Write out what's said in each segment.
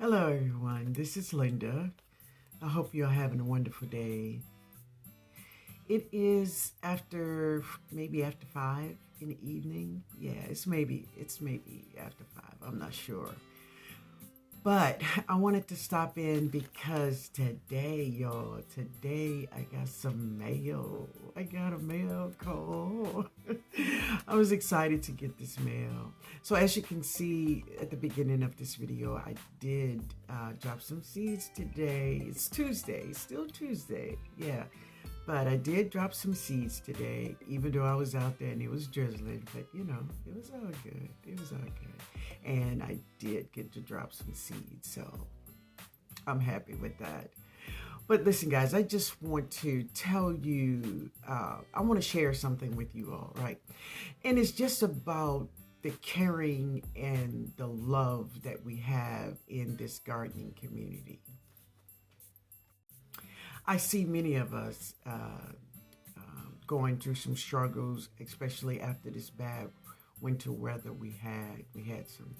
Hello, everyone. This is Linda. I hope you're having a wonderful day. It is maybe after 5 in the evening. Yeah, it's maybe after 5. I'm not sure. But I wanted to stop in because today I got some mail. I got a mail call. I was excited to get this mail. So as you can see at the beginning of this video, I did drop some seeds today. It's Tuesday, still Tuesday, yeah. But I did drop some seeds today, even though I was out there and it was drizzling. But, it was all good. It was all good. And I did get to drop some seeds, so I'm happy with that. But listen, guys, I just want to tell you, I want to share something with you all, right? And it's just about the caring and the love that we have in this gardening community. I see many of us going through some struggles, especially after this bad winter weather we had. We had some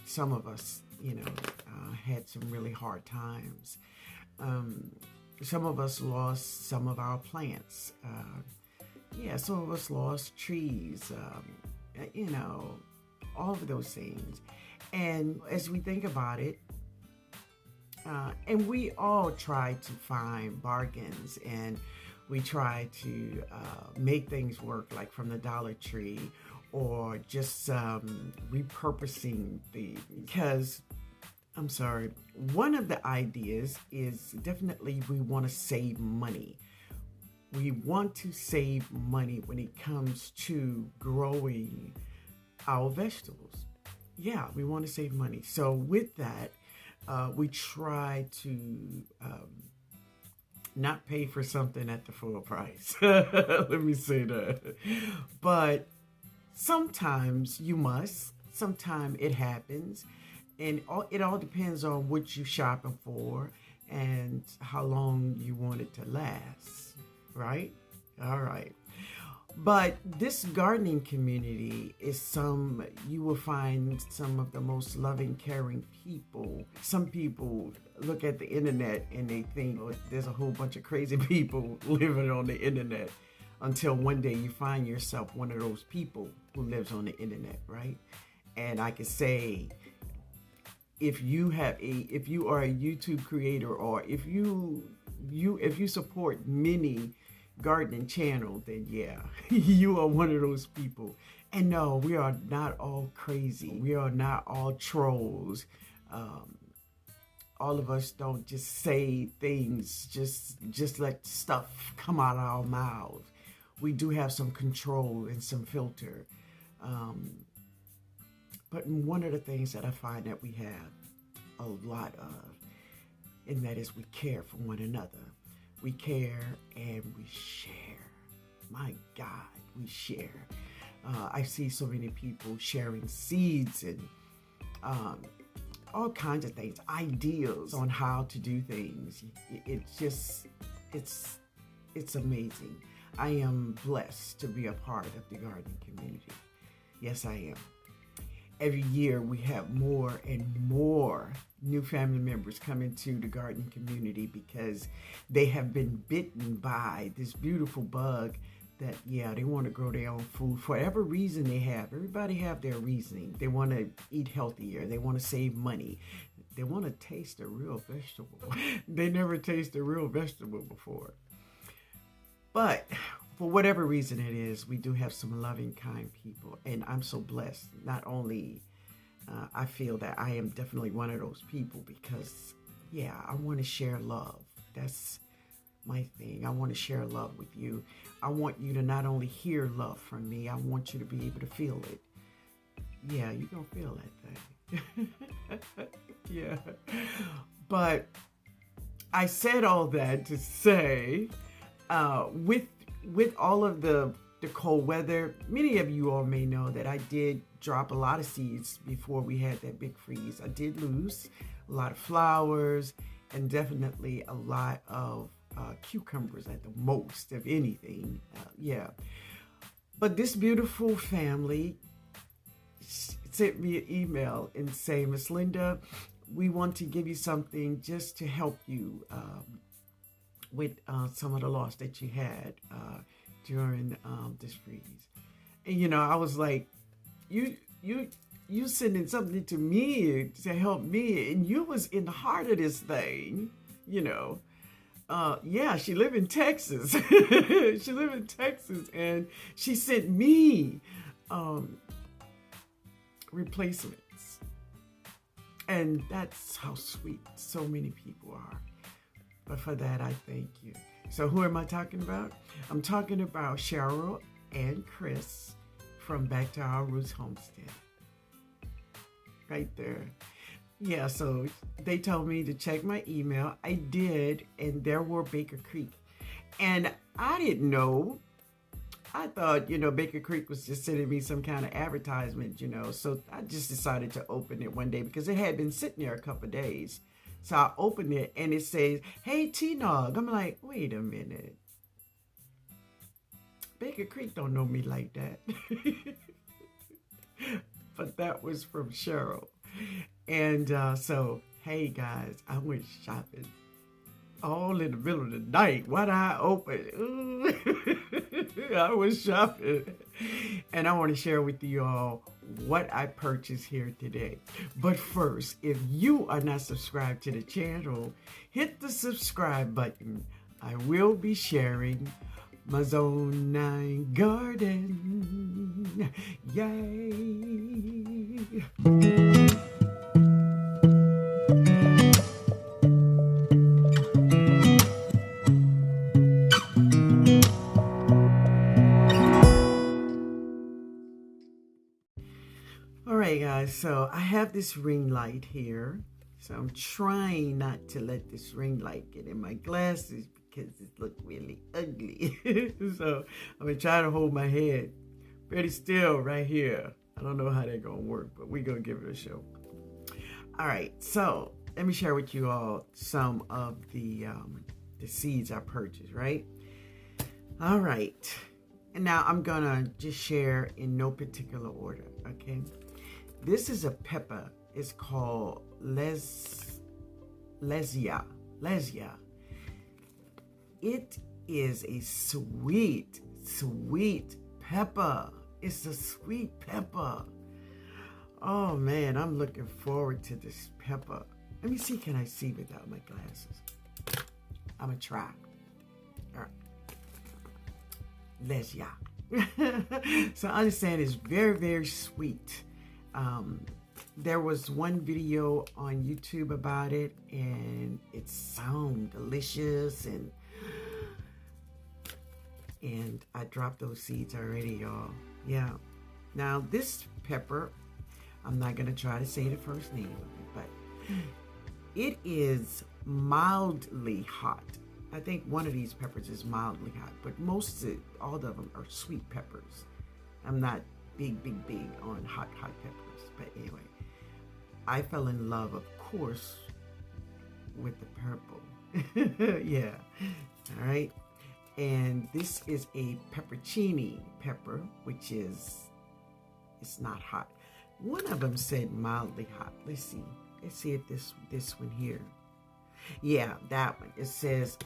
some of us, had some really hard times. Some of us lost some of our plants. Some of us lost trees, all of those things. And as we think about it, and we all try to find bargains, and we try to make things work, like from the Dollar Tree, or just repurposing because I'm sorry, one of the ideas is definitely we want to save money. We want to save money when it comes to growing our vegetables. Yeah, we want to save money. So with that, we try to not pay for something at the full price. Let me say that. But sometimes you must. Sometimes it happens. And it all depends on what you're shopping for and how long you want it to last. Right? All right. But this gardening community is you will find some of the most loving, caring people. Some people look at the internet and they think, oh, there's a whole bunch of crazy people living on the internet, until one day you find yourself one of those people who lives on the internet, right? And I can say, if you are a YouTube creator, or if you support many gardening channel, then yeah, you are one of those people. And no, we are not all crazy. We are not all trolls. All of us don't just say things, just let stuff come out of our mouths. We do have some control and some filter. But one of the things that I find that we have a lot of, and that is we care for one another. We care and we share. My God, we share. I see so many people sharing seeds and all kinds of things, ideas on how to do things. It's amazing. I am blessed to be a part of the gardening community. Yes, I am. Every year we have more and more new family members come into the gardening community because they have been bitten by this beautiful bug that, they want to grow their own food for whatever reason they have. Everybody have their reasoning. They want to eat healthier. They want to save money. They want to taste a real vegetable. They never tasted a real vegetable before. But for whatever reason it is, we do have some loving, kind people. And I'm so blessed. Not only I feel that I am definitely one of those people because, I want to share love. That's my thing. I want to share love with you. I want you to not only hear love from me, I want you to be able to feel it. Yeah, you're going to feel that thing. Yeah. But I said all that to say, with all of the cold weather, many of you all may know that I did drop a lot of seeds before we had that big freeze. I did lose a lot of flowers and definitely a lot of cucumbers at the most, if anything. But this beautiful family, sent me an email and say, Miss Linda, we want to give you something just to help you with some of the loss that you had during this freeze. And I was like, you sending something to me to help me, and you was in the heart of this thing, Yeah, she lived in Texas. She lived in Texas, and she sent me replacements. And that's how sweet so many people are. But for that, I thank you. So who am I talking about? I'm talking about Cheryl and Chris from Back to Our Roots Homestead. Right there. Yeah, so they told me to check my email. I did, and there were Baker Creek. And I didn't know. I thought, Baker Creek was just sending me some kind of advertisement, So I just decided to open it one day because it had been sitting there a couple of days. So I opened it, and it says, hey, T-Nog. I'm like, wait a minute. Baker Creek don't know me like that. But that was from Cheryl. And so, hey guys, I went shopping all in the middle of the night. Why did I open? Ooh. I was shopping. And I want to share with you all what I purchased here today. But first, if you are not subscribed to the channel, hit the subscribe button. I will be sharing my Zone 9 garden. Yay! All right, guys, so I have this ring light here. So I'm trying not to let this ring light get in my glasses because it looked really ugly. So I'm going to try to hold my head pretty still right here. I don't know how that's going to work, but we're going to give it a show. All right, so let me share with you all some of the seeds I purchased, right? All right. And now I'm going to just share in no particular order, okay? This is a pepper. It's called Lesia. It is a sweet, sweet pepper. It's a sweet pepper. Oh man, I'm looking forward to this pepper. Let me see, can I see without my glasses? I'm gonna try. All right. Lesia. So I understand it's very, very sweet. There was one video on YouTube about it, and it sounded delicious, and I dropped those seeds already, y'all. Yeah. Now this pepper, I'm not gonna try to say the first name of it, but it is mildly hot. I think one of these peppers is mildly hot, but all of them are sweet peppers. I'm not big on hot peppers, but anyway, I fell in love, of course, with the purple. Yeah. All right. And this is a peppercini pepper, which is, it's not hot. One of them said mildly hot. Let's see if this one here. Yeah, that one. It says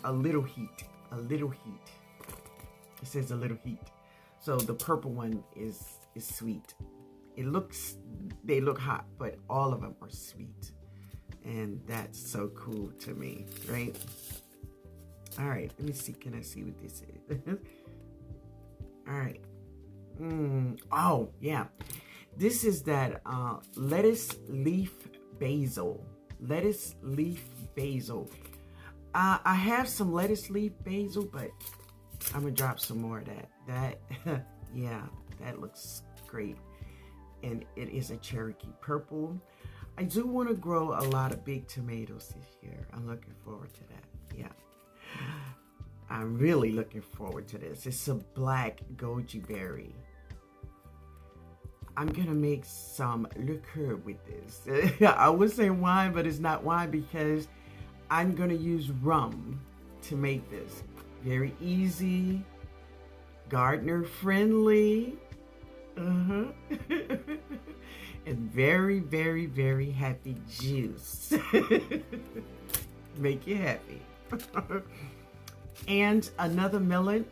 a little heat. It says a little heat. So the purple one is sweet. They look hot, but all of them are sweet. And that's so cool to me, right? All right, let me see. Can I see what this is? All right. Oh, yeah. This is that lettuce leaf basil. Lettuce leaf basil. I have some lettuce leaf basil, but I'm going to drop some more of that. Yeah, that looks great. And it is a Cherokee purple. I do want to grow a lot of big tomatoes this year. I'm looking forward to that. Yeah. I'm really looking forward to this. It's a black goji berry. I'm going to make some liqueur with this. I would say wine, but it's not wine because I'm going to use rum to make this. Very easy, gardener friendly, Uh-huh. And very, very, very happy juice. Make you happy. And another melon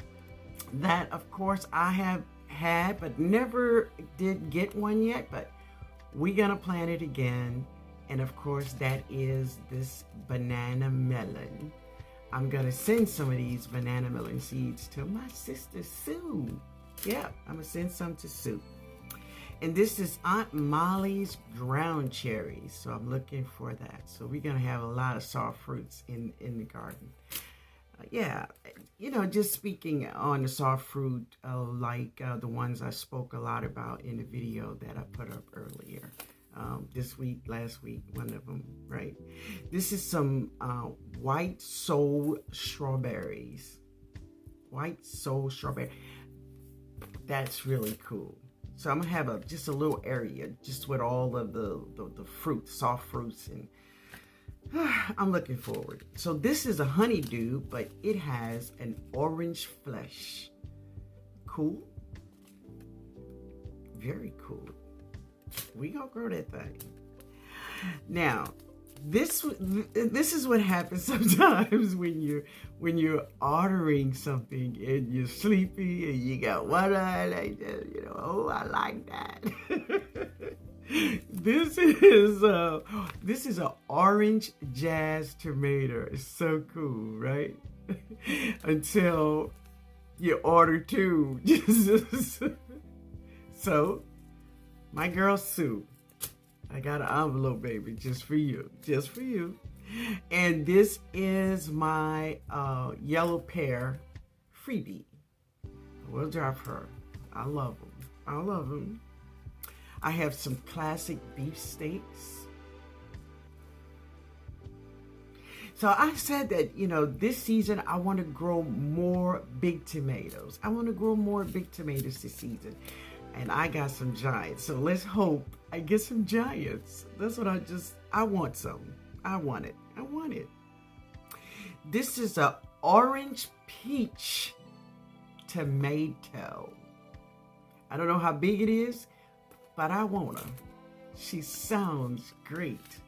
that, of course, I have had, but never did get one yet, but we're gonna plant it again. And of course, that is this banana melon. I'm gonna send some of these banana melon seeds to my sister Sue. Yeah, I'm gonna send some to Sue. And this is Aunt Molly's ground cherries, so I'm looking for that. So we're gonna have a lot of soft fruits in the garden. Yeah, you know, just speaking on the soft fruit, like the ones I spoke a lot about in the video that I put up earlier. This week, last week, one of them, right? This is some white soul strawberries. White soul strawberry. That's really cool. So I'm gonna have just a little area just with all of the fruit, soft fruits, and I'm looking forward. So this is a honeydew, but it has an orange flesh. Cool. Very cool. We gonna grow that thing. Now, this is what happens sometimes when you're ordering something and you're sleepy and you got one eye like that, you know. Oh, I like that. This is an orange jazz tomato. It's so cool, right? Until you order two. So, my girl Sue, I got an envelope, baby, just for you. Just for you. And this is my yellow pear freebie. We'll drop her. I love them. I love them. I have some classic beef steaks. So I said that, you know, this season I want to grow more big tomatoes. I want to grow more big tomatoes this season. And I got some giants. So let's hope I get some giants. That's what I want some. I want it. I want it. This is a orange peach tomato. I don't know how big it is, but I want her. She sounds great.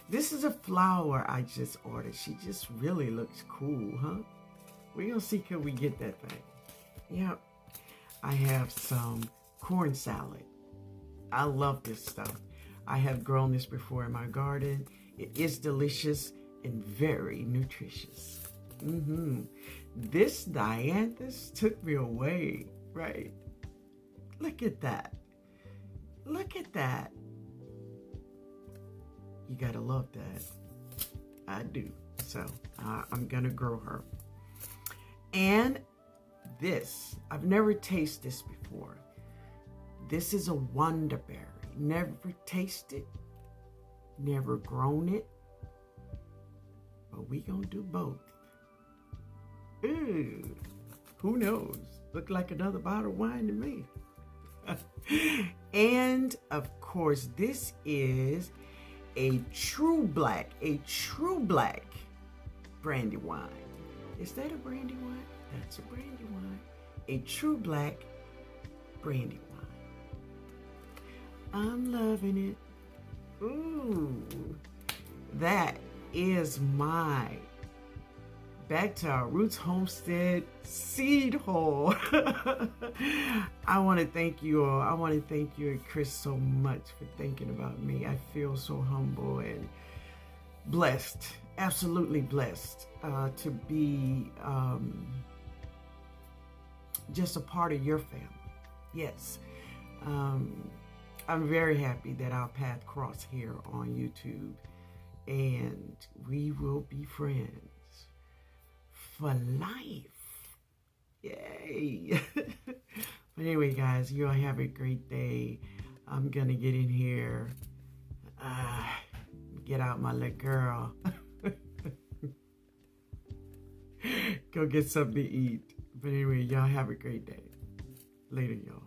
This is a flower I just ordered. She just really looks cool, huh? We're gonna see, can we get that thing? Yep. I have some corn salad. I love this stuff. I have grown this before in my garden. It is delicious and very nutritious. This dianthus took me away, right? Look at that. Look at that. You gotta love that. I do. So I'm gonna grow her. And this, I've never tasted this before. This is a wonderberry. Never tasted, never grown it, but we gonna do both. Ooh, who knows? Look like another bottle of wine to me. And of course, this is a true black brandy wine. Is that a brandy wine? That's a brandy wine. A true black brandy wine. I'm loving it. Ooh, that is my Back to Our Roots Homestead seed haul. I want to thank you all. I want to thank you and Chris so much for thinking about me. I feel so humble and blessed, absolutely blessed to be just a part of your family. Yes. I'm very happy that our path crossed here on YouTube, and we will be friends for life. Yay. But anyway, guys, you all have a great day. I'm gonna get in here, get out my little girl, go get something to eat. But anyway, y'all have a great day. Later, y'all.